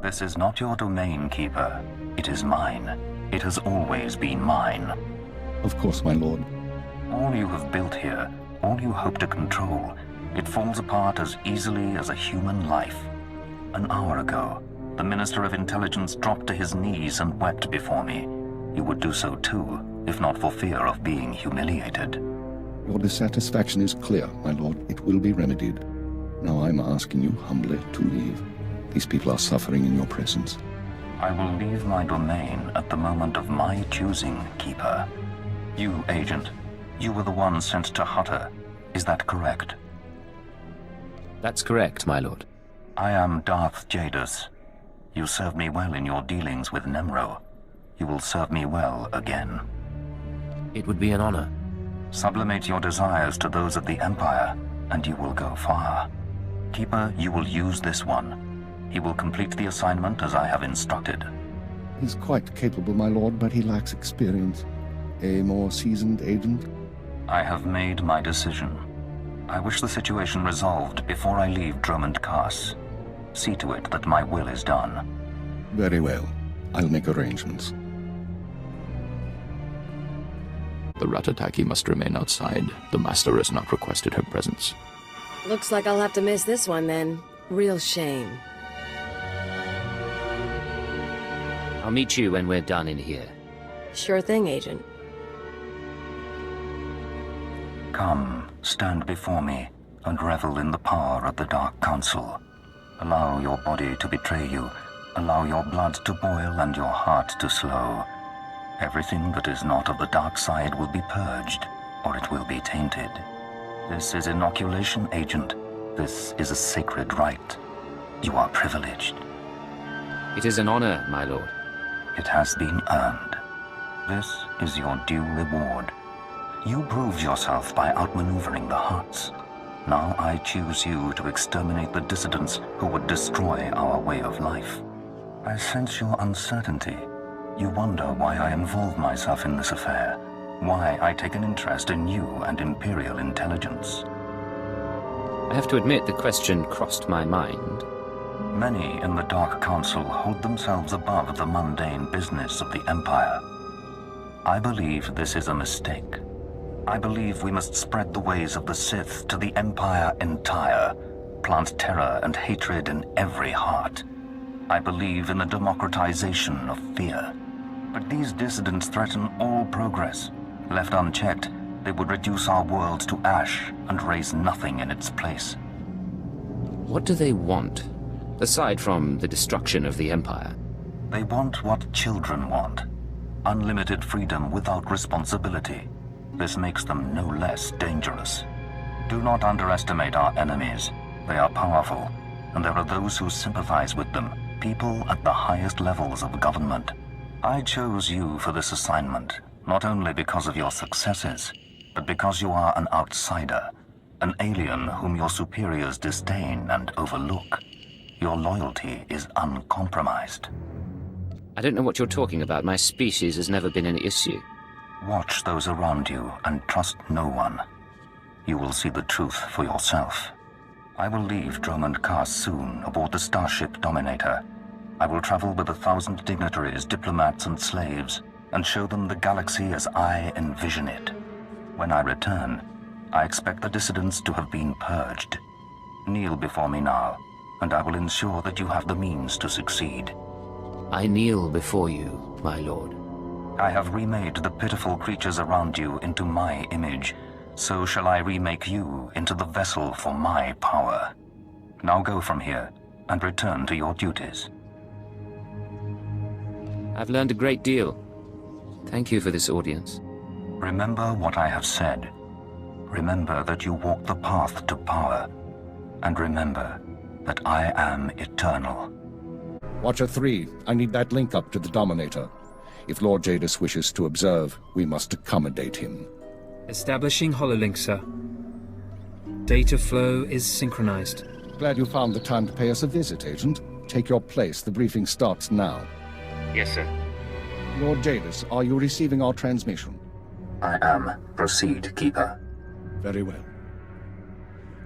This is not your domain, Keeper. It is mine. It has always been mine. Of course, my lord. All you have built here, all you hope to control, it falls apart as easily as a human life. An hour ago, the Minister of Intelligence dropped to his knees and wept before me. He would do so too, if not for fear of being humiliated. Your dissatisfaction is clear, my lord. It will be remedied. Now I'm asking you humbly to leave. These people are suffering in your presence. I will leave my domain at the moment of my choosing, Keeper. You, Agent, you were the one sent to Hutter. Is that correct? That's correct, my lord. I am Darth Jadus. You served me well in your dealings with Nemro. You will serve me well again. It would be an honor. Sublimate your desires to those of the Empire, and you will go far. Keeper, you will use this one. He will complete the assignment as I have instructed. He's quite capable, my lord, but he lacks experience. A more seasoned agent? I have made my decision. I wish the situation resolved before I leave Dromund Kaas. See to it that my will is done. Very well. I'll make arrangements. The Ratataki must remain outside. The Master has not requested her presence. Looks like I'll have to miss this one then. Real shame. I'll meet you when we're done in here. Sure thing, Agent. Come, stand before me, and revel in the power of the Dark Council. Allow your body to betray you. Allow your blood to boil and your heart to slow. Everything that is not of the dark side will be purged, or it will be tainted. This is inoculation, Agent. This is a sacred rite. You are privileged. It is an honor, my lord. It has been earned. This is your due reward. You proved yourself by outmaneuvering the Hutts. Now I choose you to exterminate the dissidents who would destroy our way of life. I sense your uncertainty. You wonder why I involve myself in this affair, why I take an interest in you and Imperial intelligence. I have to admit the question crossed my mind. Many in the Dark Council hold themselves above the mundane business of the Empire. I believe this is a mistake. I believe we must spread the ways of the Sith to the Empire entire, plant terror and hatred in every heart. I believe in the democratization of fear. But these dissidents threaten all progress. Left unchecked, they would reduce our world to ash and raise nothing in its place. What do they want, aside from the destruction of the Empire? They want what children want. Unlimited freedom without responsibility. This makes them no less dangerous. Do not underestimate our enemies. They are powerful, and there are those who sympathize with them, people at the highest levels of government. I chose you for this assignment, not only because of your successes, but because you are an outsider, an alien whom your superiors disdain and overlook. Your loyalty is uncompromised. I don't know what you're talking about. My species has never been an issue. Watch those around you and trust no one. You will see the truth for yourself. I will leave Dromund Kaas soon aboard the Starship Dominator. I will travel with 1,000 dignitaries, diplomats, and slaves, and show them the galaxy as I envision it. When I return, I expect the dissidents to have been purged. Kneel before me now, and I will ensure that you have the means to succeed. I kneel before you, my lord. I have remade the pitiful creatures around you into my image. So shall I remake you into the vessel for my power. Now go from here, and return to your duties. I've learned a great deal. Thank you for this audience. Remember what I have said. Remember that you walk the path to power. And remember that I am eternal. Watcher 3, I need that link up to the Dominator. If Lord Jadus wishes to observe, we must accommodate him. Establishing hololink, sir. Data flow is synchronized. Glad you found the time to pay us a visit, Agent. Take your place. The briefing starts now. Yes, sir. Lord Jadus, are you receiving our transmission? I am. Proceed, Keeper. Very well.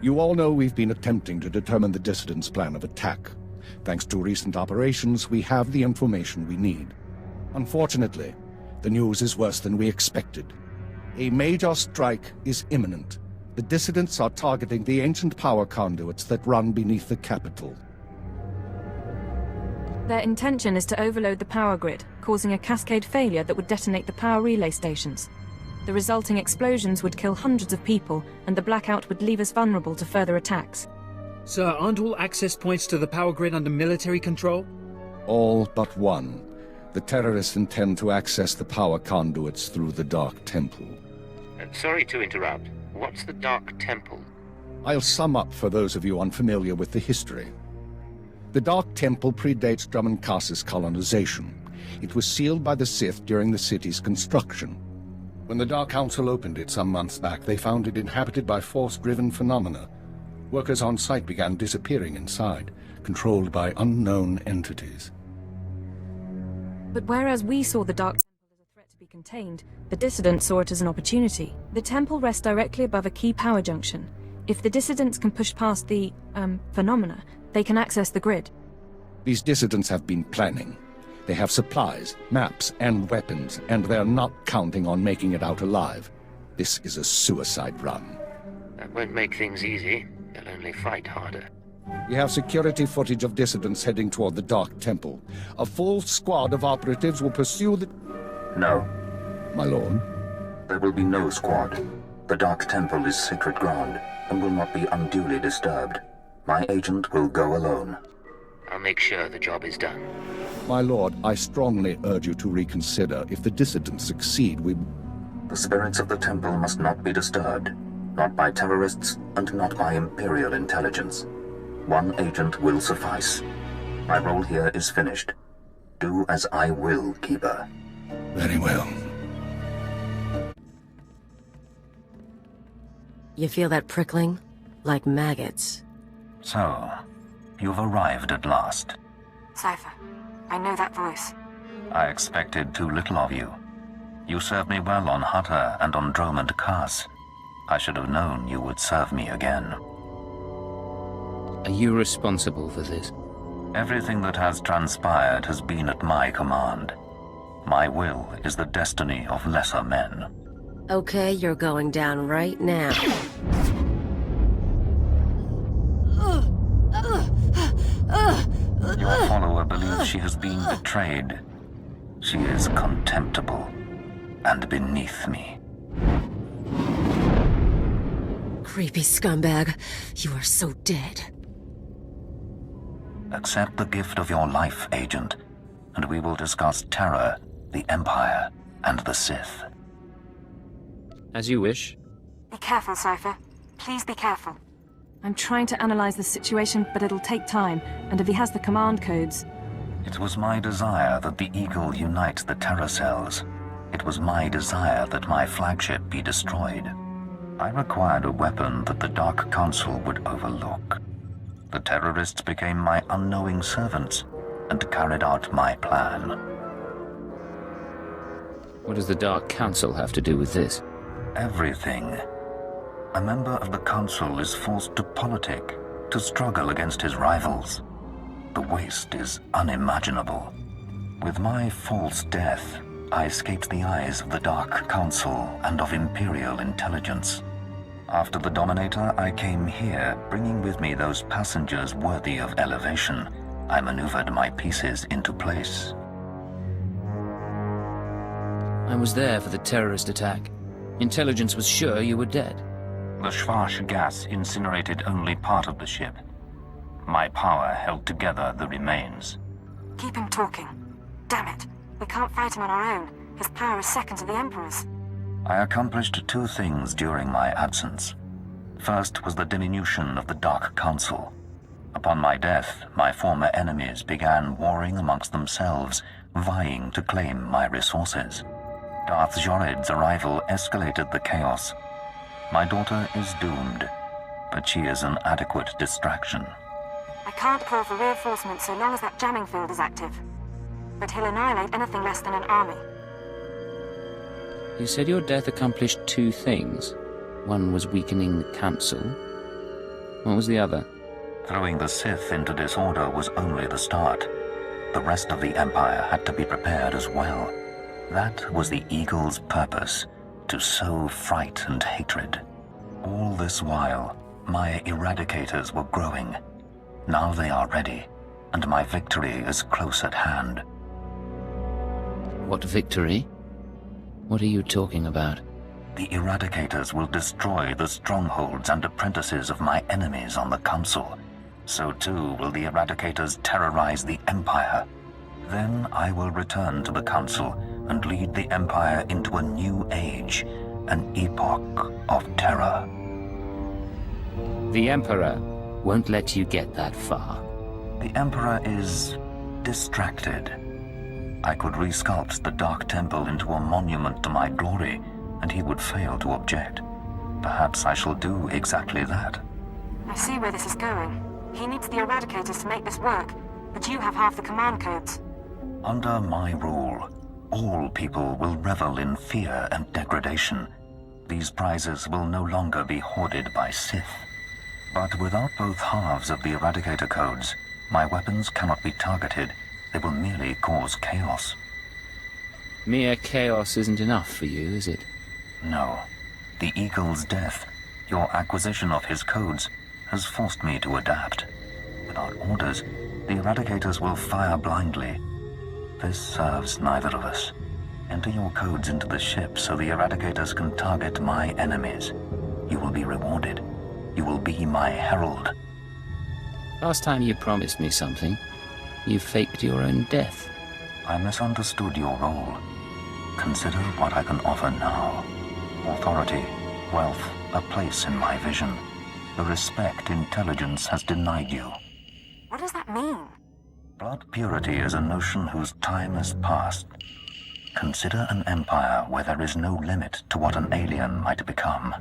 You all know we've been attempting to determine the dissidents' plan of attack. Thanks to recent operations, we have the information we need. Unfortunately, the news is worse than we expected. A major strike is imminent. The dissidents are targeting the ancient power conduits that run beneath the capital. Their intention is to overload the power grid, causing a cascade failure that would detonate the power relay stations. The resulting explosions would kill hundreds of people, and the blackout would leave us vulnerable to further attacks. Sir, aren't all access points to the power grid under military control? All but one. The terrorists intend to access the power conduits through the Dark Temple. Sorry to interrupt. What's the Dark Temple? I'll sum up for those of you unfamiliar with the history. The Dark Temple predates Drummoncasa's colonization. It was sealed by the Sith during the city's construction. When the Dark Council opened it some months back, they found it inhabited by force-driven phenomena. Workers on site began disappearing inside, controlled by unknown entities. But whereas we saw the Dark Temple as a threat to be contained, the dissidents saw it as an opportunity. The temple rests directly above a key power junction. If the dissidents can push past the, phenomena, they can access the grid. These dissidents have been planning. They have supplies, maps, and weapons, and they're not counting on making it out alive. This is a suicide run. That won't make things easy. They'll only fight harder. We have security footage of dissidents heading toward the Dark Temple. A full squad of operatives will pursue the... No, My lord, there will be no squad. The Dark Temple is sacred ground and will not be unduly disturbed. My agent will go alone. I'll make sure the job is done. my lord, I strongly urge you to reconsider. If the dissidents succeed, we... The spirits of the temple must not be disturbed. Not by terrorists and not by Imperial intelligence. One agent will suffice. My role here is finished. Do as I will, Keeper. Very well. You feel that prickling? Like maggots. So, you've arrived at last. Cypher, I know that voice. I expected too little of you. You served me well on Hutter and on Dromund Kaas. I should have known you would serve me again. Are you responsible for this? Everything that has transpired has been at my command. My will is the destiny of lesser men. Okay, you're going down right now. Your follower believes she has been betrayed. She is contemptible and beneath me. Creepy scumbag. You are so dead. Accept the gift of your life, Agent, and we will discuss terror, the Empire, and the Sith. As you wish. Be careful, Cypher. Please be careful. I'm trying to analyze the situation, but it'll take time, and if he has the command codes... It was my desire that the Eagle unite the terror cells. It was my desire that my flagship be destroyed. I required a weapon that the Dark Council would overlook. The terrorists became my unknowing servants and carried out my plan. What does the Dark Council have to do with this? Everything. A member of the Council is forced to politic, to struggle against his rivals. The waste is unimaginable. With my false death, I escaped the eyes of the Dark Council and of Imperial intelligence. After the Dominator, I came here, bringing with me those passengers worthy of elevation. I maneuvered my pieces into place. I was there for the terrorist attack. Intelligence was sure you were dead. The Schwarz gas incinerated only part of the ship. My power held together the remains. Keep him talking. Damn it. We can't fight him on our own. His power is second to the Emperor's. I accomplished two things during my absence. First was the diminution of the Dark Council. Upon my death, my former enemies began warring amongst themselves, vying to claim my resources. Darth Jored's arrival escalated the chaos. My daughter is doomed, but she is an adequate distraction. I can't call for reinforcements so long as that jamming field is active. But he'll annihilate anything less than an army. You said your death accomplished two things. One was weakening the Council. What was the other? Throwing the Sith into disorder was only the start. The rest of the Empire had to be prepared as well. That was the Eagle's purpose, to sow fright and hatred. All this while, my eradicators were growing. Now they are ready, and my victory is close at hand. What victory? What are you talking about? The eradicators will destroy the strongholds and apprentices of my enemies on the Council. So too will the eradicators terrorize the Empire. Then I will return to the Council and lead the Empire into a new age, an epoch of terror. The Emperor won't let you get that far. The Emperor is distracted. I could resculpt the Dark Temple into a monument to my glory, and he would fail to object. Perhaps I shall do exactly that. I see where this is going. He needs the Eradicators to make this work, but you have half the command codes. Under my rule, all people will revel in fear and degradation. These prizes will no longer be hoarded by Sith. But without both halves of the Eradicator codes, my weapons cannot be targeted. They will merely cause chaos. Mere chaos isn't enough for you, is it? No. The Eagle's death, your acquisition of his codes, has forced me to adapt. Without orders, the Eradicators will fire blindly. This serves neither of us. Enter your codes into the ship so the Eradicators can target my enemies. You will be rewarded. You will be my herald. Last time you promised me something, you faked your own death. I misunderstood your role. Consider what I can offer now. Authority, wealth, a place in my vision. The respect intelligence has denied you. What does that mean? Blood purity is a notion whose time has passed. Consider an empire where there is no limit to what an alien might become.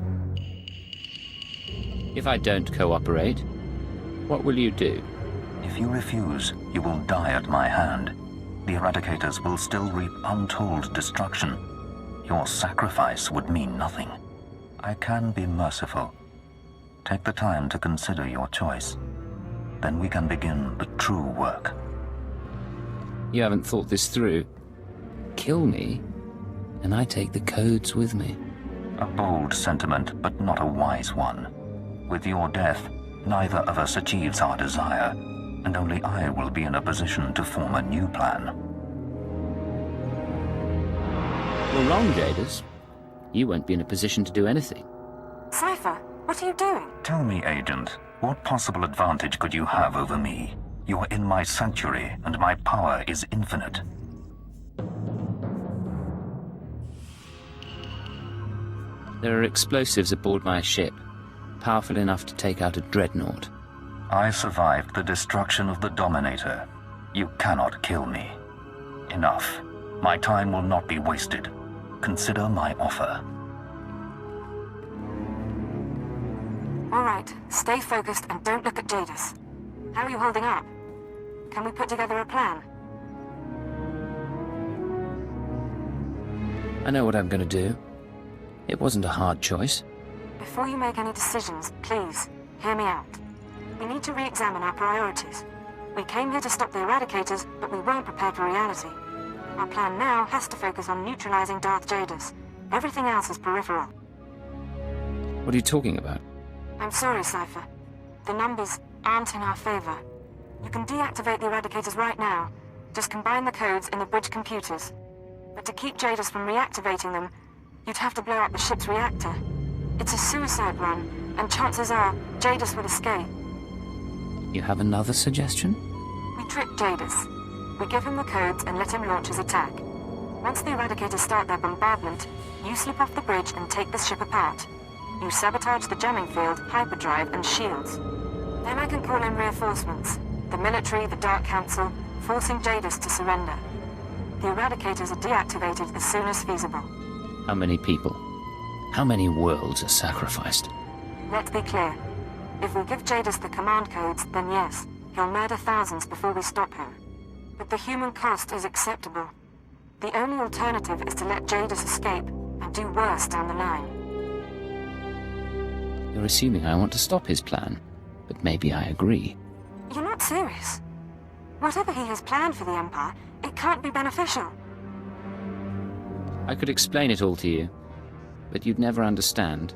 If I don't cooperate, what will you do? If you refuse, you will die at my hand. The Eradicators will still reap untold destruction. Your sacrifice would mean nothing. I can be merciful. Take the time to consider your choice. Then we can begin the true work. You haven't thought this through. Kill me, and I take the codes with me. A bold sentiment, but not a wise one. With your death, neither of us achieves our desire, and only I will be in a position to form a new plan. You're wrong, Jadus. You won't be in a position to do anything. Cypher, what are you doing? Tell me, Agent, what possible advantage could you have over me? You're in my sanctuary, and my power is infinite. There are explosives aboard my ship, powerful enough to take out a dreadnought. I survived the destruction of the Dominator. You cannot kill me. Enough. My time will not be wasted. Consider my offer. All right, stay focused and don't look at Jadus. How are you holding up? Can we put together a plan? I know what I'm going to do. It wasn't a hard choice. Before you make any decisions, please, hear me out. We need to re-examine our priorities. We came here to stop the Eradicators, but we weren't prepared for reality. Our plan now has to focus on neutralizing Darth Jadus. Everything else is peripheral. What are you talking about? I'm sorry, Cypher. The numbers aren't in our favor. You can deactivate the Eradicators right now. Just combine the codes in the bridge computers. But to keep Jadus from reactivating them, you'd have to blow up the ship's reactor. It's a suicide run, and chances are Jadus will escape. You have another suggestion? We trick Jadus. We give him the codes and let him launch his attack. Once the Eradicators start their bombardment, you slip off the bridge and take the ship apart. You sabotage the jamming field, hyperdrive, and shields. Then I can call in reinforcements. The military, the Dark Council, forcing Jadus to surrender. The Eradicators are deactivated as soon as feasible. How many people? How many worlds are sacrificed? Let's be clear. If we give Jadus the command codes, then yes, he'll murder thousands before we stop him. But the human cost is acceptable. The only alternative is to let Jadus escape and do worse down the line. You're assuming I want to stop his plan. but maybe I agree. You're not serious. Whatever he has planned for the Empire, it can't be beneficial. I could explain it all to you, but you'd never understand.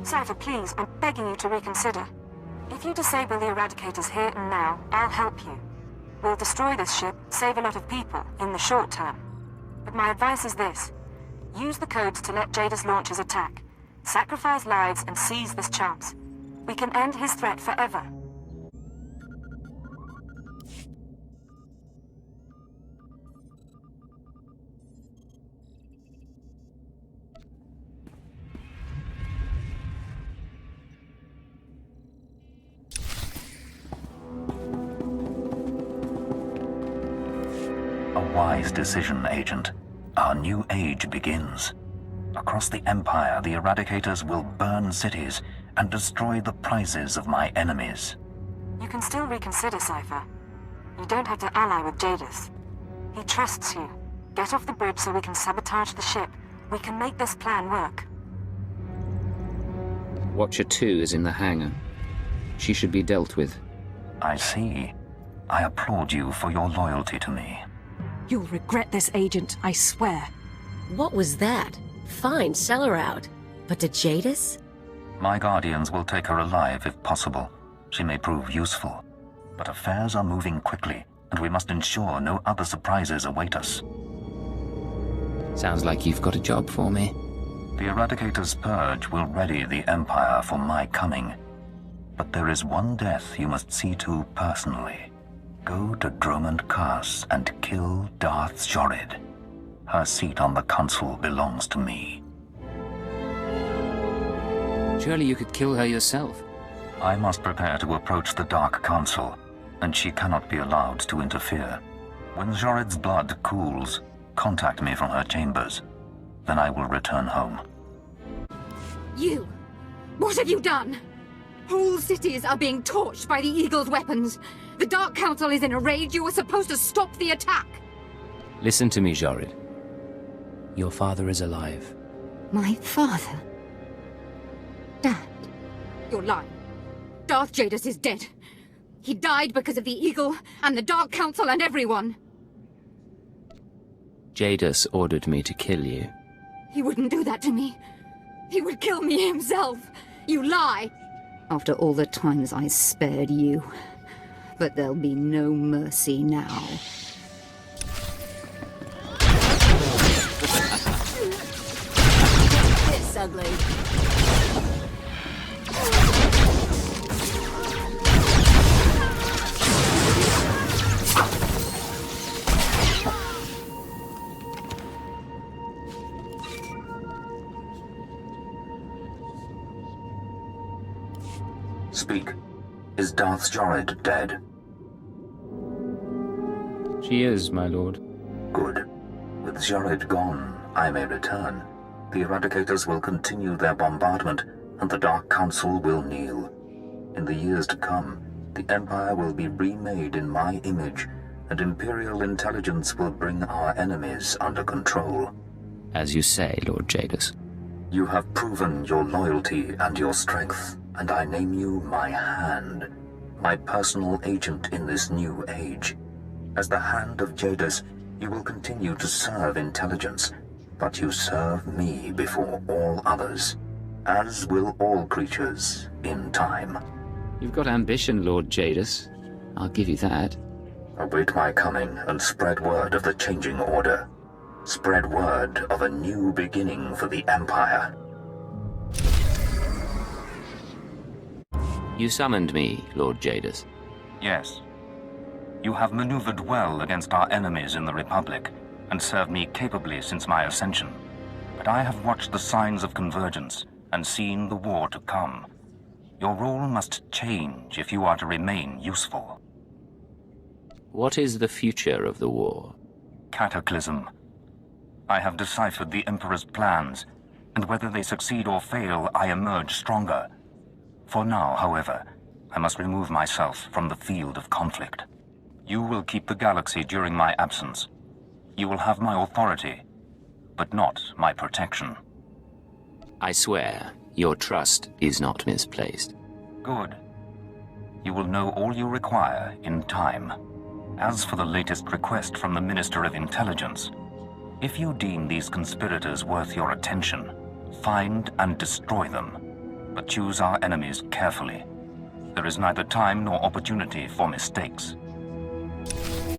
Cypher, please, I'm begging you to reconsider. If you disable the Eradicators here and now, I'll help you. We'll destroy this ship, save a lot of people, in the short term. But my advice is this. Use the codes to let Jadus launch his attack. Sacrifice lives and seize this chance. We can end his threat forever. A wise decision, Agent. Our new age begins. Across the Empire, the Eradicators will burn cities and destroy the prizes of my enemies. You can still reconsider, Cypher. You don't have to ally with Jadus. He trusts you. Get off the bridge so we can sabotage the ship. We can make this plan work. Watcher 2 is in the hangar. She should be dealt with. I see. I applaud you for your loyalty to me. You'll regret this, Agent, I swear. What was that? Fine, sell her out. But to Jadus? My guardians will take her alive if possible. She may prove useful. But affairs are moving quickly, and we must ensure no other surprises await us. Sounds like you've got a job for me. The Eradicator's purge will ready the Empire for my coming. But there is one death you must see to personally. Go to Dromund Kaas and kill Darth Jorid. Her seat on the council belongs to me. Surely you could kill her yourself. I must prepare to approach the Dark Council, and she cannot be allowed to interfere. When Jorid's blood cools, contact me from her chambers. Then I will return home. You! What have you done? Whole cities are being torched by the Eagle's weapons. The Dark Council is in a rage. You were supposed to stop the attack. Listen to me, Jorid. Your father is alive. My father? Dad? You're lying. Darth Jadus is dead. He died because of the Eagle, and the Dark Council, and everyone. Jadus ordered me to kill you. He wouldn't do that to me. He would kill me himself. You lie! After all the times I spared you. But there'll be no mercy now. This ugly. Speak. Is Darth Jorid dead? She is, my lord. Good. With Jorid gone, I may return. The Eradicators will continue their bombardment, and the Dark Council will kneel. In the years to come, the Empire will be remade in my image, and Imperial intelligence will bring our enemies under control. As you say, Lord Jadus. You have proven your loyalty and your strength, and I name you my hand, my personal agent in this new age. As the Hand of Jadus, you will continue to serve intelligence, but you serve me before all others, as will all creatures in time. You've got ambition, Lord Jadus. I'll give you that. Await my coming and spread word of the changing order. Spread word of a new beginning for the Empire. You summoned me, Lord Jadus. Yes. You have maneuvered well against our enemies in the Republic, and served me capably since my ascension. But I have watched the signs of convergence, and seen the war to come. Your role must change if you are to remain useful. What is the future of the war? Cataclysm. I have deciphered the Emperor's plans, and whether they succeed or fail, I emerge stronger. For now, however, I must remove myself from the field of conflict. You will keep the galaxy during my absence. You will have my authority, but not my protection. I swear, your trust is not misplaced. Good. You will know all you require in time. As for the latest request from the Minister of Intelligence, if you deem these conspirators worth your attention, find and destroy them. But choose our enemies carefully. There is neither time nor opportunity for mistakes.